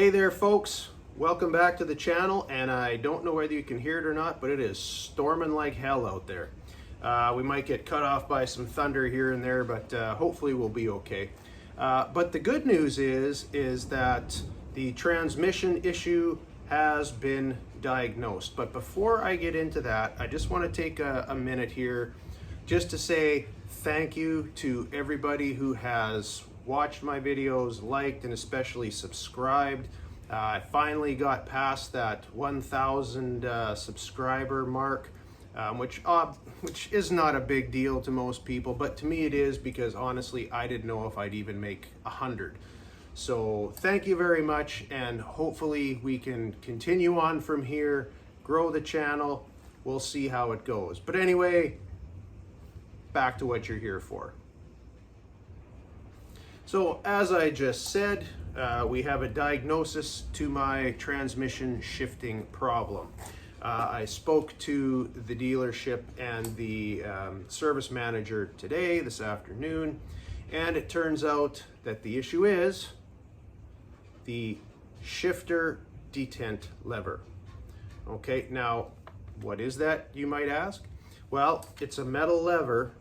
Hey there folks, welcome back to the channel, and I don't know whether you can hear it or not, but it is storming like hell out there. We might get cut off by some thunder here and there, but hopefully we'll be okay. But the good news is that the transmission issue has been diagnosed. But before I get into that, I just want to take a minute here just to say thank you to everybody who has watched my videos, liked, and especially subscribed. I finally got past that 1,000 subscriber mark, which is not a big deal to most people, but to me it is, because honestly I didn't know if I'd even make 100. So thank you very much, and hopefully we can continue on from here, grow the channel. We'll see how it goes. But anyway, back to what you're here for. So as I just said, we have a diagnosis to my transmission shifting problem. I spoke to the dealership and the service manager today, this afternoon, and it turns out that the issue is the shifter detent lever. Okay, now what is that, you might ask? Well, it's a metal lever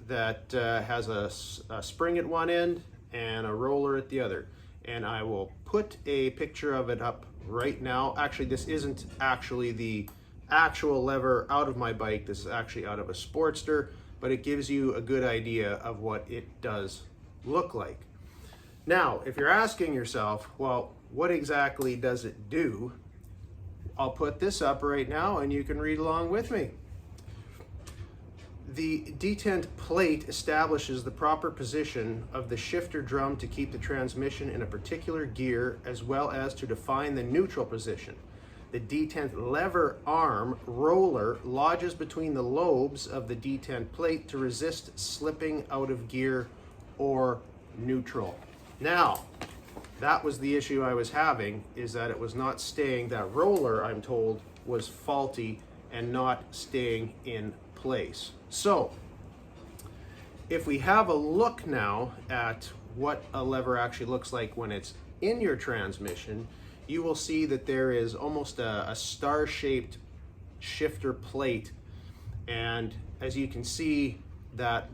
that has a spring at one end and a roller at the other. And I will put a picture of it up right now. Actually, this isn't actually the actual lever out of my bike. This is actually out of a Sportster, but it gives you a good idea of what it does look like. Now, if you're asking yourself, well, what exactly does it do? I'll put this up right now and you can read along with me. The detent plate establishes the proper position of the shifter drum to keep the transmission in a particular gear, as well as to define the neutral position. The detent lever arm roller lodges between the lobes of the detent plate to resist slipping out of gear or neutral. Now, that was the issue I was having, is that it was not staying. That roller, I'm told, was faulty and not staying in place. So if we have a look now at what a lever actually looks like when it's in your transmission, you will see that there is almost a star-shaped shifter plate, and as you can see, that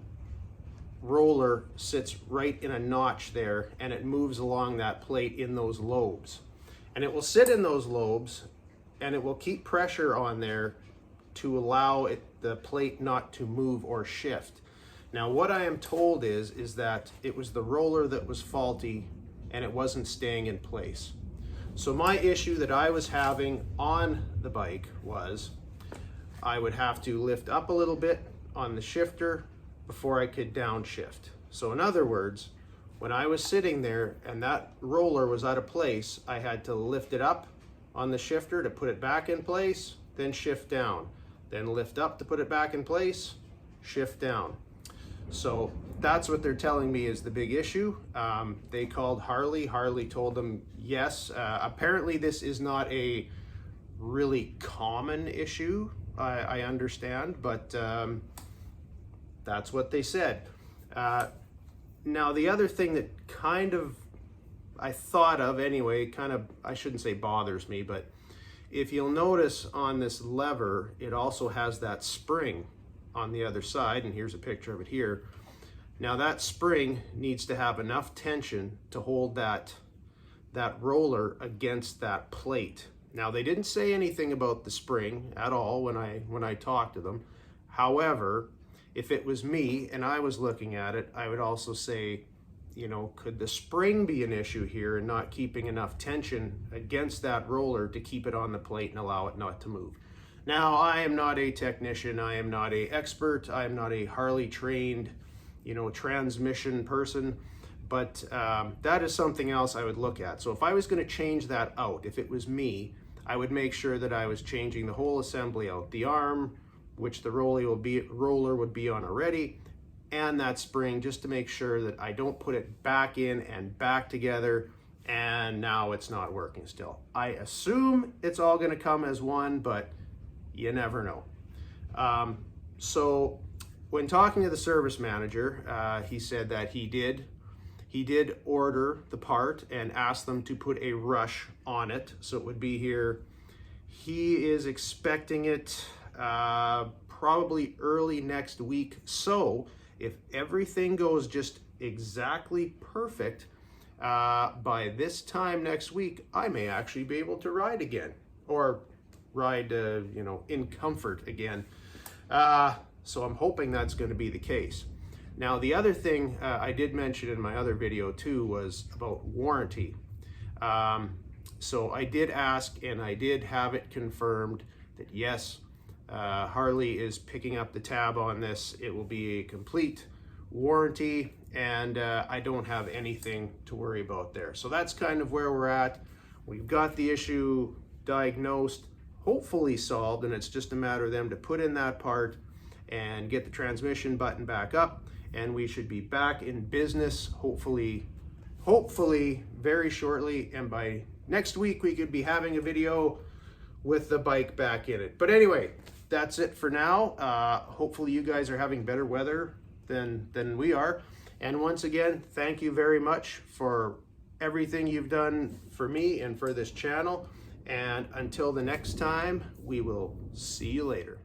roller sits right in a notch there, and it moves along that plate in those lobes, and it will sit in those lobes and it will keep pressure on there to allow the plate not to move or shift. Now, what I am told is that it was the roller that was faulty and it wasn't staying in place. So my issue that I was having on the bike was I would have to lift up a little bit on the shifter before I could downshift. So in other words, when I was sitting there and that roller was out of place, I had to lift it up on the shifter to put it back in place, then shift down. Then lift up to put it back in place, shift down. So that's what they're telling me is the big issue. They called Harley. Harley told them yes. Apparently this is not a really common issue, I understand, but that's what they said. Now the other thing that kind of I thought of anyway, I shouldn't say bothers me, but if you'll notice on this lever, it also has that spring on the other side, and here's a picture of it here. Now that spring needs to have enough tension to hold that roller against that plate. Now they didn't say anything about the spring at all when I talked to them. However, if it was me and I was looking at it, I would also say, you know, could the spring be an issue here and not keeping enough tension against that roller to keep it on the plate and allow it not to move? Now, I am not a technician, I am not an expert, I am not a Harley trained, transmission person, but that is something else I would look at. So if I was going to change that out, if it was me, I would make sure that I was changing the whole assembly out, the arm, which the roller would be on already, and that spring, just to make sure that I don't put it back in and back together and now it's not working still. I assume it's all going to come as one, but you never know. So when talking to the service manager, he said that he did He did order the part and asked them to put a rush on it, so it would be here. He is expecting it probably early next week. So if everything goes just exactly perfect, by this time next week, I may actually be able to ride again, or ride, in comfort again. So I'm hoping that's going to be the case. Now, the other thing I did mention in my other video too was about warranty. So I did ask, and I did have it confirmed that yes, Harley is picking up the tab on this. It will be a complete warranty, and I don't have anything to worry about there. So that's kind of where we're at. We've got the issue diagnosed, hopefully solved, and it's just a matter of them to put in that part and get the transmission button back up, and we should be back in business hopefully very shortly, and by next week we could be having a video with the bike back in it. But anyway, that's it for now. Hopefully you guys are having better weather than we are, and once again, thank you very much for everything you've done for me and for this channel, and until the next time, we will see you later.